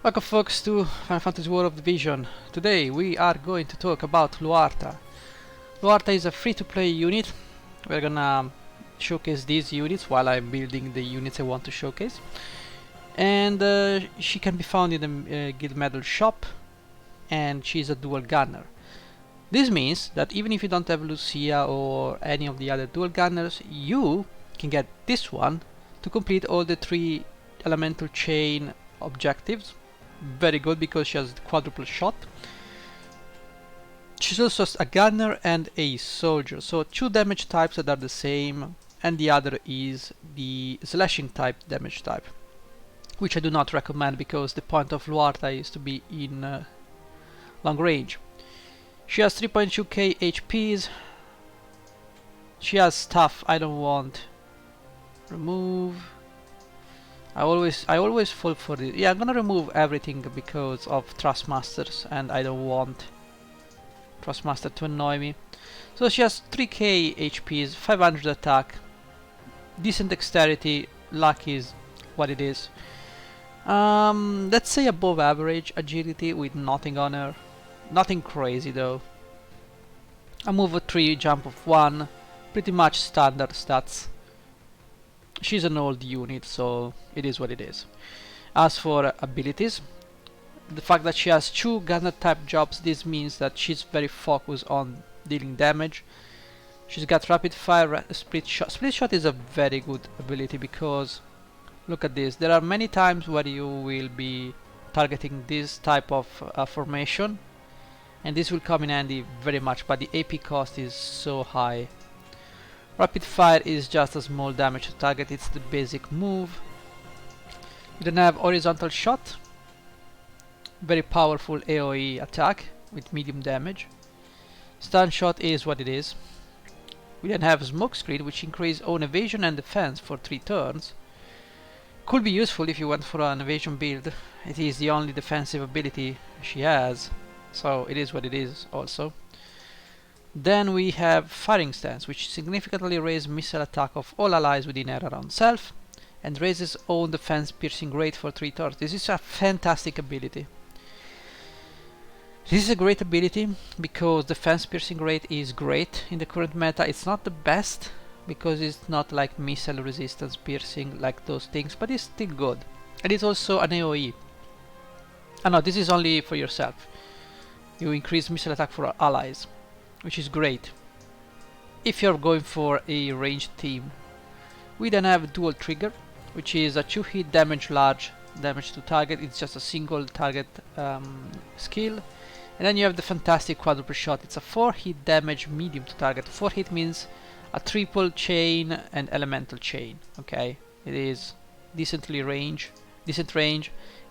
Welcome folks to Final Fantasy War of Division. Today we are going to talk about Luartha. Luartha is a free-to-play unit. We're gonna showcase these units while I'm building the units I want to showcase. And she can be found in the guild medal shop, and she's a dual gunner. This means that even if you don't have Lucia or any of the other dual gunners, you can get this one to complete all the 3 elemental chain objectives. Very good because she has quadruple shot. She's also a gunner and a soldier, so 2 damage types that are the same, and the other is the slashing type damage type, which I do not recommend because the point of Luartha is to be in long range. She has 3.2k HPs. She has stuff I don't want. Remove. I always fall for this. Yeah, I'm gonna remove everything because of Trustmasters, and I don't want Trustmaster to annoy me. So she has 3k HPs, 500 attack, decent dexterity, luck is what it is. Let's say above average agility with nothing on her. Nothing crazy though. A move of 3, jump of 1, pretty much standard stats. She's an old unit, so it is what it is. As for abilities, the fact that she has 2 gunner type jobs, this means that she's very focused on dealing damage. She's got rapid fire, split shot. Split shot is a very good ability because look at this. There are many times where you will be targeting this type of formation, and this will come in handy very much, but the AP cost is so high. Rapid fire is just a small damage to target, it's the basic move. You then have horizontal shot, very powerful AOE attack with medium damage. Stun shot is what it is. We then have smoke screen, which increases own evasion and defense for 3 turns. Could be useful if you went for an evasion build. It is the only defensive ability she has, so it is what it is also. Then we have Firing Stance, which significantly raises missile attack of all allies within air around self, and raises own defense piercing rate for 3 turns. This is a fantastic ability. This is a great ability because defense piercing rate is great in the current meta. It's not the best because it's not like missile resistance piercing like those things, but it's still good. And it's also an AOE. Ah no, this is only for yourself. You increase missile attack for allies, which is great if you're going for a ranged team. We then have dual trigger, which is a 2-hit damage, large damage to target. It's just a single target skill. And then you have the fantastic quadruple shot. It's a 4-hit damage, medium to target. 4 hit means a triple chain and elemental chain. Okay, it is decent range,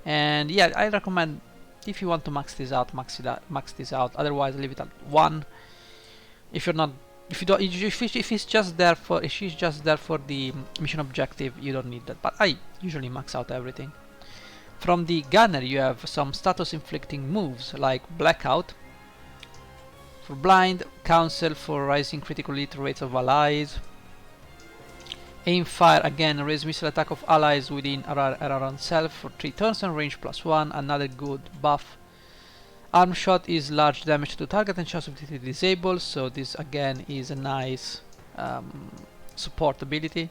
and yeah, I recommend if you want to max this out, max this out. Otherwise, leave it at 1. If she's just there for the mission objective, you don't need that. But I usually max out everything. From the gunner, you have some status inflicting moves like Blackout for blind, Counsel for rising critical hit rates of allies, Aim Fire again, raise missile attack of allies within around self for 3 turns and range +1, another good buff. Arm Shot is large damage to target and chance of disabled, so this again is a nice support ability.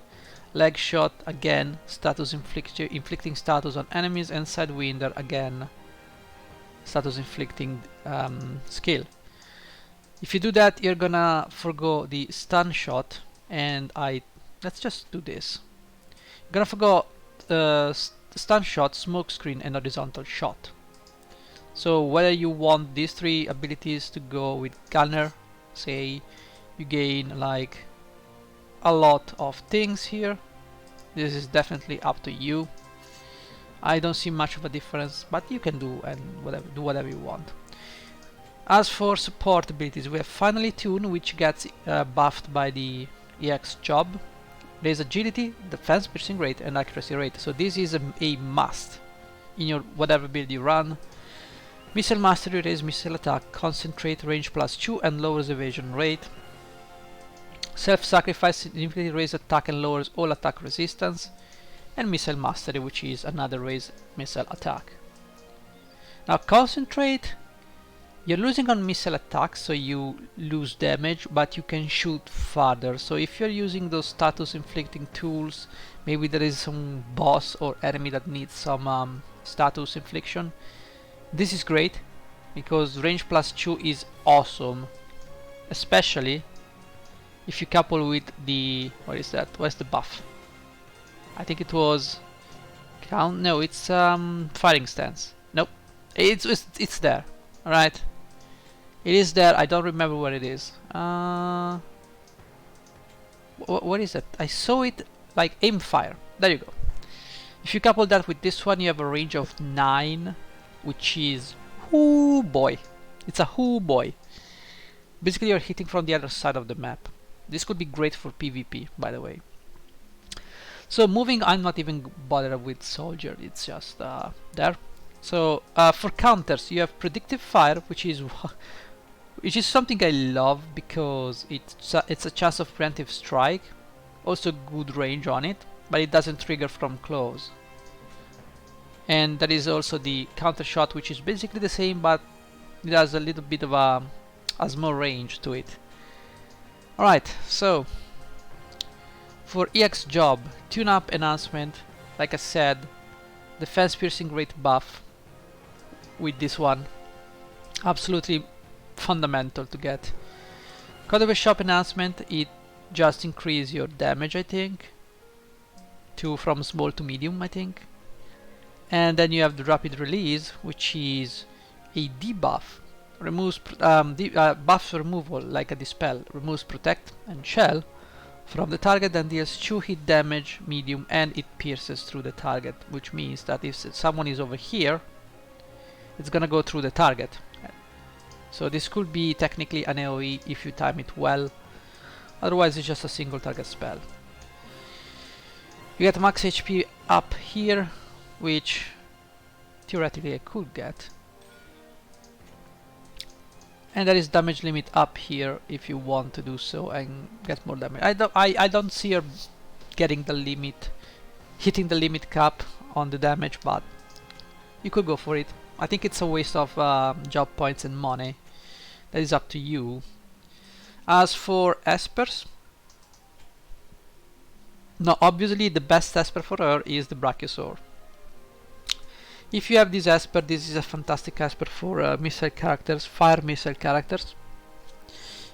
Leg Shot again, status inflicting status on enemies, and Sidewinder again, status inflicting skill. If you do that, you're gonna forgo the Stun Shot, and let's just do this. You're gonna forgo Stun Shot, Smoke Screen, and Horizontal Shot. So whether you want these 3 abilities to go with Gunner, say you gain like a lot of things here, this is definitely up to you. I don't see much of a difference, but you can do whatever you want. As for support abilities, we have Finally Tune, which gets buffed by the EX job. Raise agility, defense piercing rate, and accuracy rate. So this is a must in your whatever build you run. Missile Mastery, raise missile attack, concentrate, range +2, and lowers evasion rate. Self-sacrifice significantly raises attack and lowers all attack resistance. and Missile Mastery, which is another raise missile attack. Now concentrate, you're losing on missile attacks, so you lose damage, but you can shoot farther. So if you're using those status inflicting tools, maybe there is some boss or enemy that needs some status infliction, this is great, because range +2 is awesome, especially if you couple with the, what is that? What's the buff? I think it was count. No, it's fighting stance. Nope, it's there. All right, it is there. I don't remember where it is. What is that? I saw it like aim fire. There you go. If you couple that with this one, you have a range of 9, which is whoo boy. It's a whoo boy. Basically, you're hitting from the other side of the map. This could be great for PvP, by the way. So moving, I'm not even bothered with soldier. It's just there. So for counters, you have predictive fire, which is something I love because it's a chance of preemptive strike. Also good range on it, but it doesn't trigger from close. And there is also the counter shot, which is basically the same, but it has a little bit of a more range to it. Alright, so for EX job, tune-up enhancement, like I said, defense piercing rate buff with this one, absolutely fundamental to get. Quadruple shop enhancement, it just increase your damage, I think, from small to medium, I think. And then you have the rapid release, which is a debuff, removes buff removal like a dispel, removes protect and shell from the target and deals 2 hit damage medium, and it pierces through the target, which means that if someone is over here, it's gonna go through the target. So this could be technically an AOE if you time it well, otherwise it's just a single target spell. You get max HP up here, which theoretically I could get. And there is damage limit up here if you want to do so and get more damage. I don't see her getting the limit, hitting the limit cap on the damage, but you could go for it. I think it's a waste of job points and money. That is up to you. As for espers, no, obviously the best esper for her is the Brachiosaur. If you have this esper, this is a fantastic esper for missile characters, fire missile characters.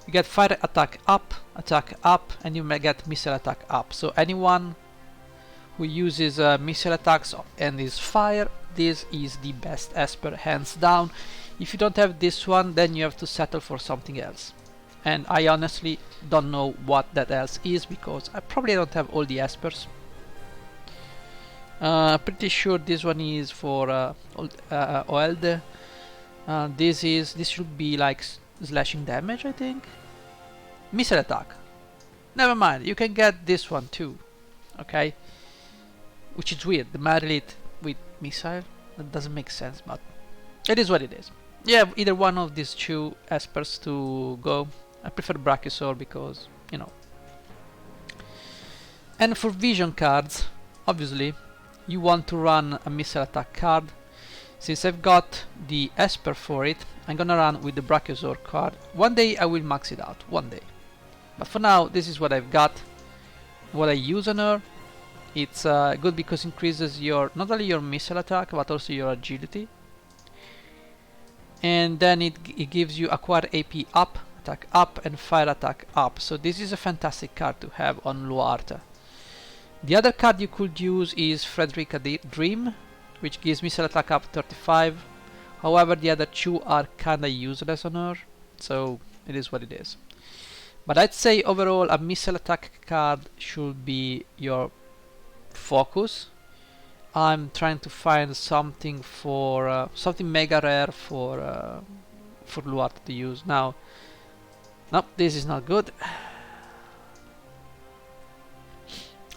You get fire attack up, and you may get missile attack up. So anyone who uses missile attacks and is fire, this is the best esper, hands down. If you don't have this one, then you have to settle for something else. And I honestly don't know what that else is, because I probably don't have all the espers. Pretty sure this one is for Oelde. This should be like slashing damage, I think. Missile attack. Never mind, you can get this one too. Okay, which is weird. The Marilith with missile, that doesn't make sense, but it is what it is. Yeah, either one of these two espers to go. I prefer Brachiosaur because, you know. And for vision cards, obviously you want to run a missile attack card. Since I've got the esper for it, I'm gonna run with the Brachiosaur card. One day I will max it out, one day. But for now, this is what I've got. What I use on her, it's good because it increases your, not only your missile attack, but also your agility. And then it gives you acquire AP up, attack up, and fire attack up. So this is a fantastic card to have on Luartha. The other card you could use is Frederica Dream, which gives missile attack up 35. However, the other two are kinda useless on her, so it is what it is. But I'd say overall a missile attack card should be your focus. I'm trying to find something for something mega rare for Luartha to use. Now, nope, this is not good.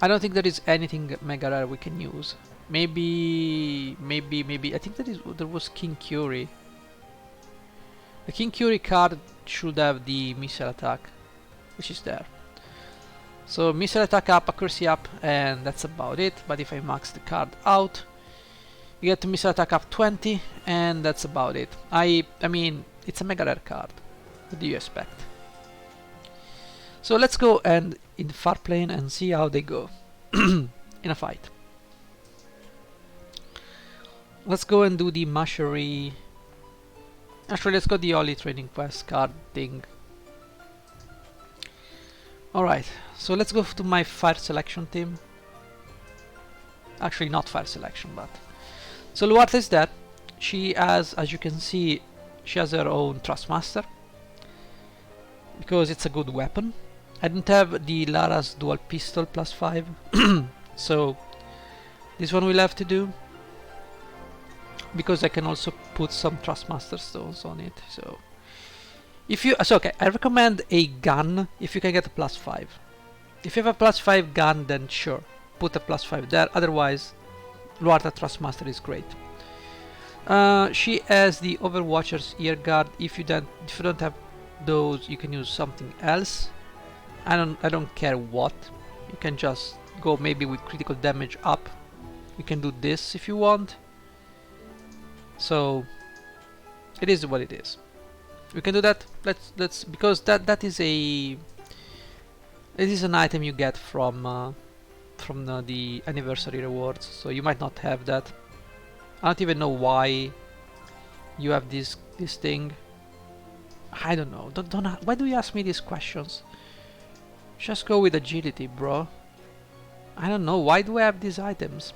I don't think there is anything mega rare we can use. Maybe. I think there was King Curie. The King Curie card should have the missile attack, which is there. So missile attack up, accuracy up, and that's about it. But if I max the card out, you You get to missile attack up 20, and that's about it. I mean, it's a mega rare card. What do you expect? So let's go and in the far plane and see how they go in a fight. Let's go and do the Mashery. Actually, let's go the Oli training quest card thing. Alright, so let's go to my fire selection team. Actually, not fire selection, but... So Luartha is dead. She has, as you can see, she has her own Thrustmaster. Because it's a good weapon. I don't have the Lara's dual pistol +5. So, this one we'll have to do. Because I can also put some Thrustmaster stones on it, so... If you... So okay, I recommend a gun if you can get a +5. If you have a +5 gun, then sure, put a +5 there, otherwise Luartha Thrustmaster is great. She has the Overwatcher's Ear Guard. If you don't have those, you can use something else. I don't care what. You can just go maybe with critical damage up. You can do this if you want. So it is what it is. We can do that. Let's because that is a... It is an item you get from the anniversary rewards, so you might not have that. I don't even know why you have this thing. I don't know. Why do you ask me these questions? Just go with agility, bro. I don't know. Why do I have these items?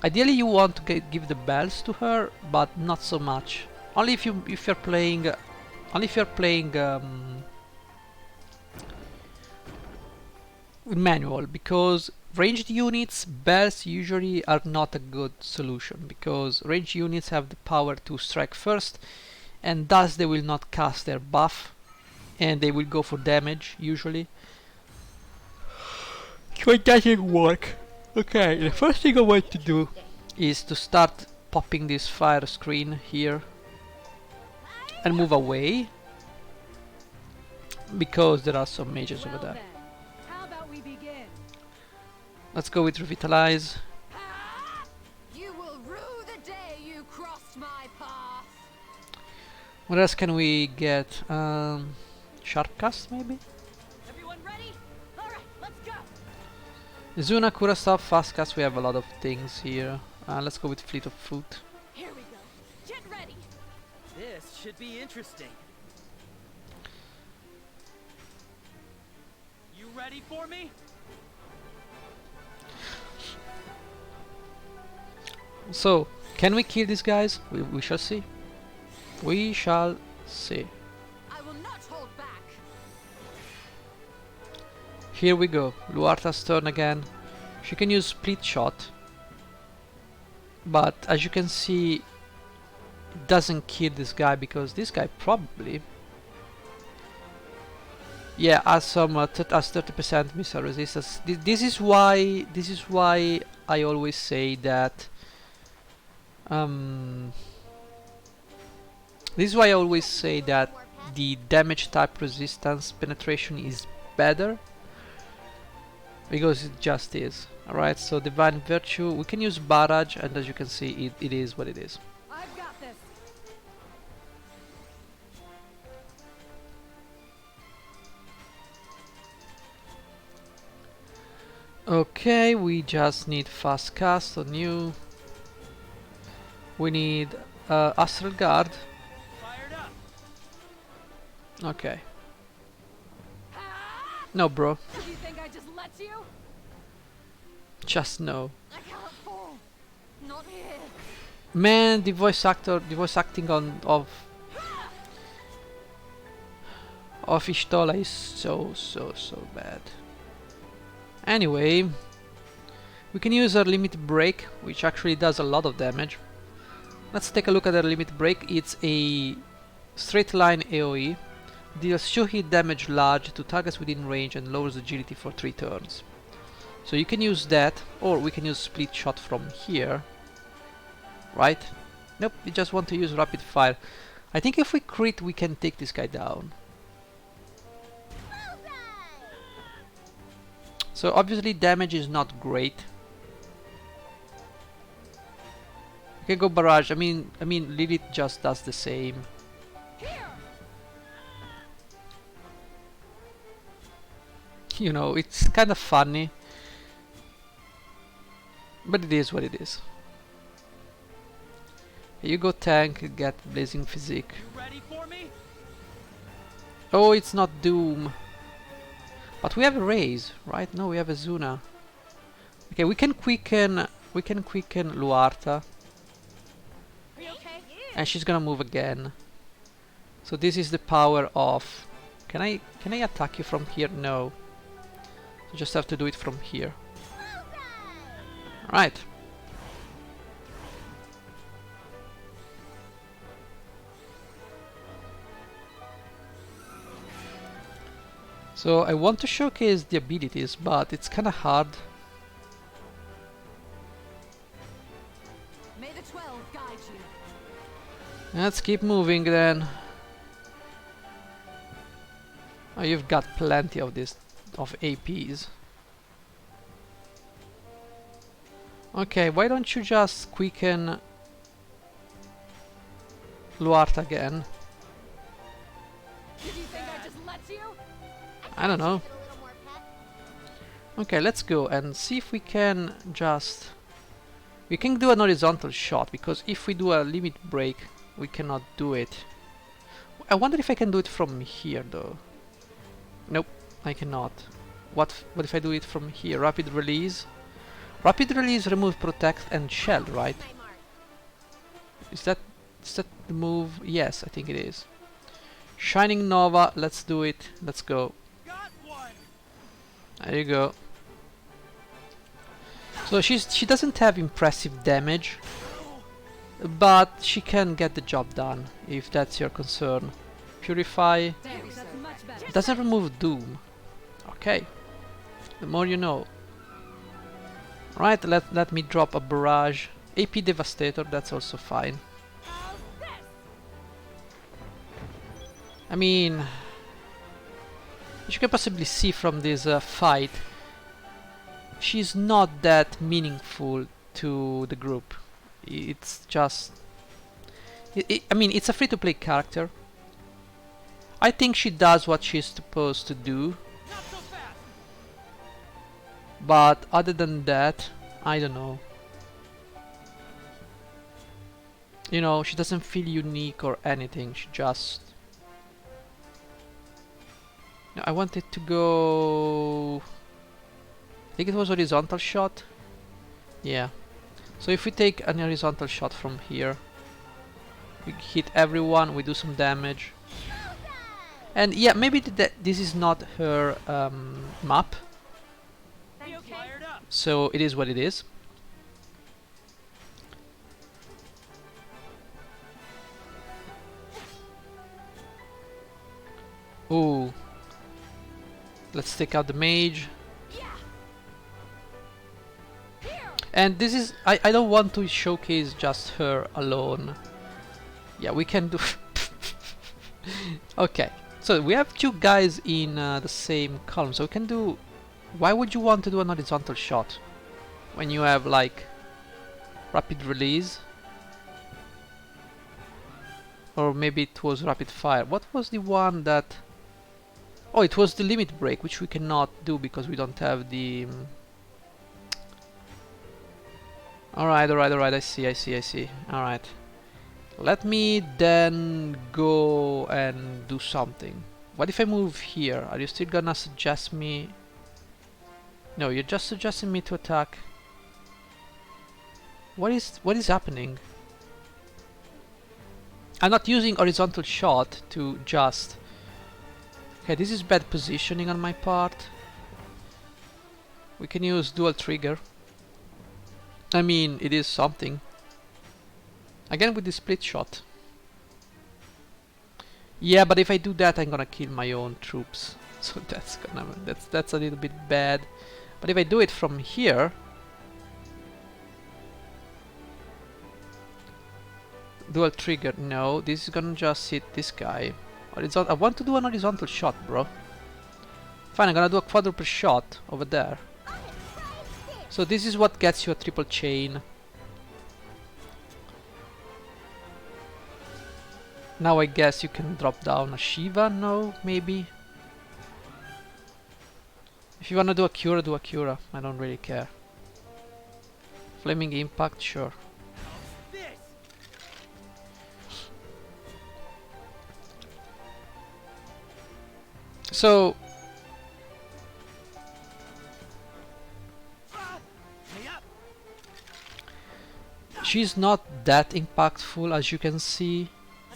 Ideally, you want to give the bells to her, but not so much. Only if you're playing. Only if you're playing with manual, because ranged units, bells usually are not a good solution, because ranged units have the power to strike first, and thus they will not cast their buff, and they will go for damage usually. So it doesn't work. Okay, the first thing I want to do is to start popping this fire screen here and move away, because there are some mages over there. How about we begin? Let's go with Revitalize. You will rue the day you crossed my path. What else can we get? Sharpcast maybe? Everyone ready? All right, let's go. Zuna, Kurasov, Fastcast, we have a lot of things here. Let's go with Fleet of Foot. Here we go. Get ready. This should be interesting. You ready for me? So, can we kill these guys? We shall see. We shall see. I will not hold back. Here we go. Luartha's turn again. She can use Split Shot. But as you can see, it doesn't kill this guy, because this guy probably... Yeah, has some has 30% missile resistance. This is why I always say that the damage type resistance penetration is better, because it just is. Alright, so Divine Virtue, we can use Barrage, and as you can see, it is what it is. I've got this. Okay, we just need Fast Cast on you. We need Astral Guard. Fired up. Okay. No, bro. You think I just let you? Just no. I can't fall. Not here. Man, the voice acting of Ishtola is so bad. Anyway, we can use our Limit Break, which actually does a lot of damage. Let's take a look at our Limit Break. It's a straight line AOE. Deals 2 hit damage large to targets within range and lowers agility for 3 turns. So you can use that, or we can use Split Shot from here. Right? Nope, we just want to use Rapid Fire. I think if we crit, we can take this guy down. So obviously damage is not great. Okay, go barrage. I mean Lilith just does the same. You know, it's kind of funny, but it is what it is. You go tank, get blazing physique. You ready for me? Oh, it's not Doom. But we have a raise, right? No, we have a Zuna. Okay, we can quicken Luartha. Okay. And she's gonna move again. So this is the power of... Can I attack you from here? No. You just have to do it from here. Right. So I want to showcase the abilities, but it's kinda hard. May the 12 guide you. Let's keep moving then. Oh, you've got plenty of this, of APs. Okay, why don't you just quicken Luartha again? Did you think I just let you? I don't know. Okay, let's go and see if we can just... We can do an horizontal shot, because if we do a limit break, we cannot do it. I wonder if I can do it from here though. Nope, I cannot. What if I do it from here? Rapid release? Rapid release, remove, protect and shell, right? Is that the move? Yes, I think it is. Shining Nova, let's do it. Let's go. Got one. There you go. So she doesn't have impressive damage, but she can get the job done, if that's your concern. Purify. Doesn't remove Doom. Okay. The more you know. Right, let me drop a barrage. AP Devastator, that's also fine. I mean, as you can possibly see from this fight, she's not that meaningful to the group. It's just... I mean, it's a free-to-play character. I think she does what she's supposed to do. Not so fast. But other than that, I don't know. You know, she doesn't feel unique or anything. She just... No, I wanted to go... I think it was horizontal shot. Yeah. So if we take an horizontal shot from here, we hit everyone, we do some damage. And yeah, maybe this is not her map, Fired up. so it is what it is. Ooh. Let's take out the mage. And this is... I don't want to showcase just her alone. Yeah, we can do... Okay. So we have two guys in the same column, so we can do... Why would you want to do an horizontal shot when you have like rapid release? Or maybe it was rapid fire. What was the one that... Oh, it was the limit break, which we cannot do because we don't have the... Alright, I see. Alright. Let me then go and do something. What if I move here? Are you still gonna suggest me... No, you're just suggesting me to attack. What is happening? I'm not using horizontal shot to just... Okay, this is bad positioning on my part. We can use dual trigger. I mean, it is something. Again with the split shot. Yeah, but if I do that, I'm gonna kill my own troops. So that's a little bit bad. But if I do it from here, dual trigger. No, this is gonna just hit this guy. I want to do an horizontal shot, bro. Fine, I'm gonna do a quadruple shot over there. So this is what gets you a triple chain. Now I guess you can drop down a Shiva, no, maybe? If you wanna do a Cura, do a Cura. I don't really care. Flaming Impact, sure. This. So, Hey up. she's not that impactful as you can see.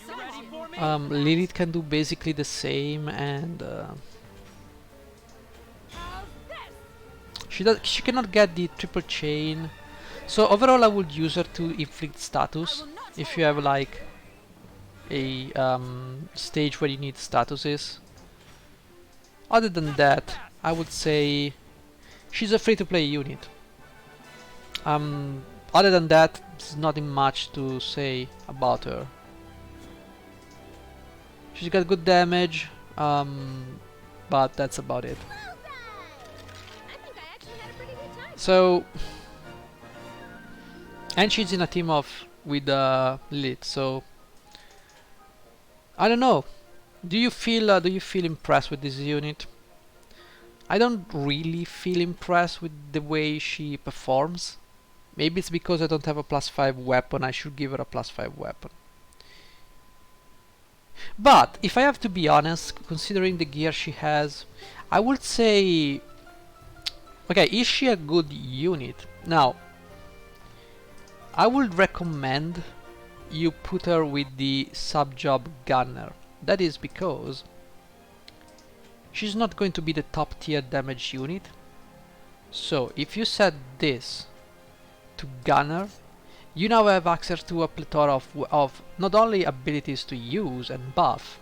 You ready for me? Lilith can do basically the same, and How's this? she cannot get the triple chain. So overall I would use her to inflict I status will not if hold you have back. like a stage where you need statuses. Other than that, I would say she's a free-to-play unit. Other than that, there's nothing much to say about her. She's got good damage, but that's about it. Well done. I think I actually had a pretty good time. So, and she's in a team of with Lilith, so I don't know. Do you feel impressed with this unit? I don't really feel impressed with the way she performs. Maybe it's because I don't have a +5 weapon. I should give her a +5 weapon. But if I have to be honest, considering the gear she has, I would say, okay, is she a good unit? Now, I would recommend you put her with the subjob gunner. That is because she's not going to be the top tier damage unit. So if you set this to gunner, you now have access to a plethora of not only abilities to use and buff,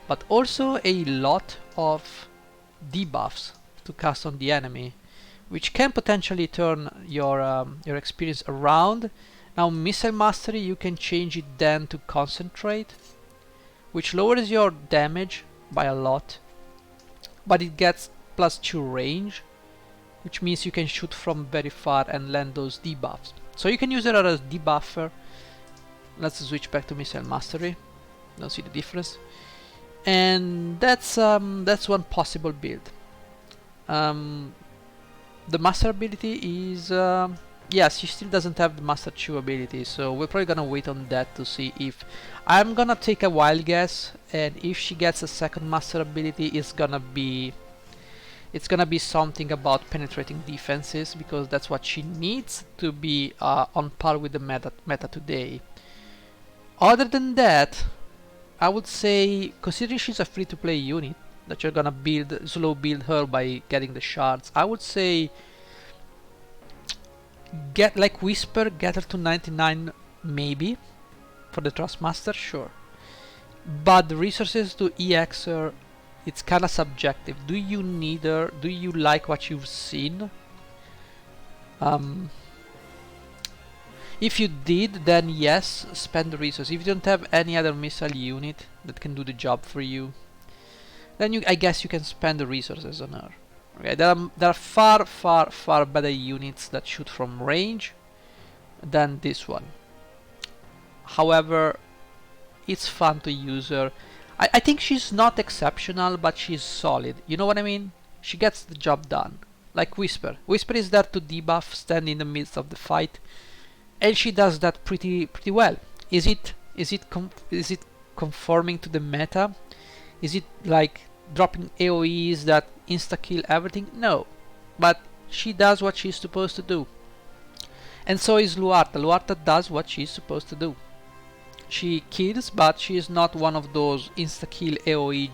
but also a lot of debuffs to cast on the enemy, which can potentially turn your experience around. Now missile mastery, you can change it then to concentrate, which lowers your damage by a lot, but it gets +2 range, which means you can shoot from very far and land those debuffs. So you can use it as debuffer. Let's switch back to missile mastery. Don't see the difference. And that's one possible build. The master ability is yes, she still doesn't have the master 2 ability, so we're probably gonna wait on that to see if I'm gonna take a wild guess, and if she gets a second master ability, it's gonna be something about penetrating defenses, because that's what she needs to be on par with the meta today. Other than that, I would say, considering she's a free-to-play unit, that you're gonna slow build her by getting the shards, I would say get like Whisper, get her to 99 maybe for the Trustmaster, sure. But the resources to EX her, it's kinda subjective. Do you need her? Do you like what you've seen? If you did, then yes, spend the resource. If you don't have any other missile unit that can do the job for you, then I guess you can spend the resources on her. Okay, there are far better units that shoot from range than this one. However, it's fun to use her. I think she's not exceptional, but she's solid. You know what I mean? She gets the job done. Like Whisper. Whisper is there to debuff, stand in the midst of the fight, and she does that pretty well. Is it conforming to the meta? Is it like dropping AOEs that insta-kill everything? No. But she does what she's supposed to do. And so is Luartha. Luartha does what she's supposed to do. She kills, but she is not one of those insta-kill AOE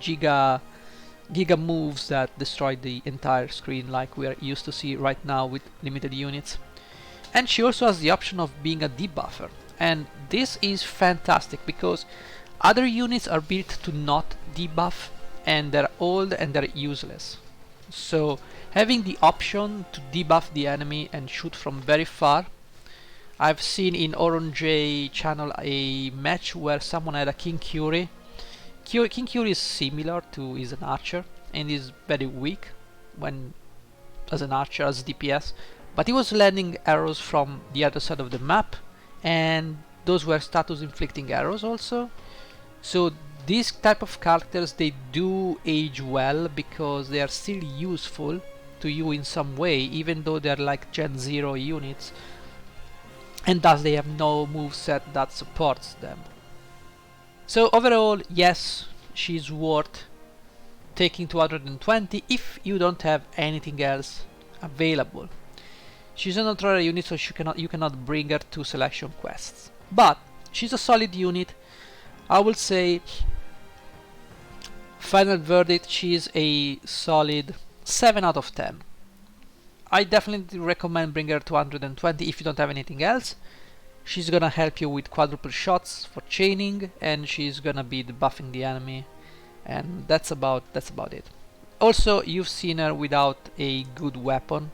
giga moves that destroy the entire screen like we are used to see right now with limited units. And she also has the option of being a debuffer. And this is fantastic because other units are built to not debuff, and they're old and they're useless. So having the option to debuff the enemy and shoot from very far. I've seen in Oron J channel a match where someone had a King Curie. King Curie is similar to is an archer and is very weak when as an archer, as DPS, but he was landing arrows from the other side of the map, and those were status inflicting arrows also. So these type of characters, they do age well because they are still useful to you in some way, even though they're like Gen 0 units, and thus they have no moveset that supports them. So overall, yes, she's worth taking 220 if you don't have anything else available. She's a not rare unit, so you cannot bring her to selection quests, but she's a solid unit. I will say, final verdict, she's a solid 7 out of 10. I definitely recommend bring her to 220 if you don't have anything else. She's gonna help you with quadruple shots for chaining, and she's gonna be debuffing the enemy, and that's about it. Also, you've seen her without a good weapon.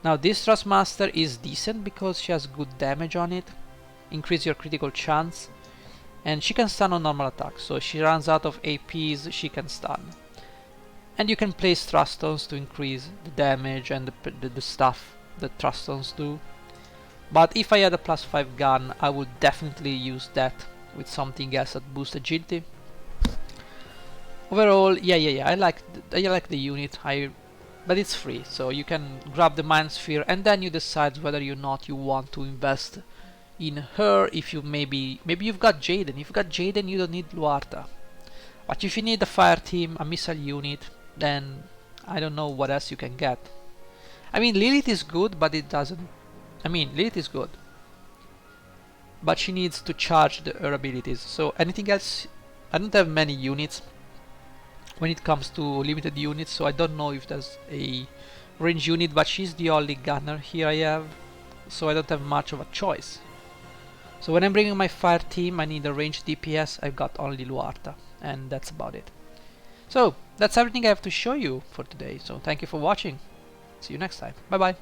Now this Thrustmaster is decent because she has good damage on it, increase your critical chance, and she can stun on normal attacks, so if she runs out of APs she can stun. And you can place thrust stones to increase the damage and the stuff that thrust stones do. But if I had a +5 gun, I would definitely use that with something else that boosts agility. Overall, yeah, I like the unit, but it's free, so you can grab the Mind Sphere and then you decide whether or not you want to invest in her. If you maybe you've got Jayden. If you've got Jayden, you don't need Luartha. But if you need a fire team, a missile unit, then I don't know what else you can get. I mean, Lilith is good, but it doesn't. I mean, Lilith is good, but she needs to charge her abilities. So anything else? I don't have many units when it comes to limited units, so I don't know if there's a range unit, but she's the only gunner here I have, so I don't have much of a choice. So when I'm bringing my fire team, I need a ranged DPS. I've got only Luartha, and that's about it. So that's everything I have to show you for today, so thank you for watching. See you next time. Bye bye.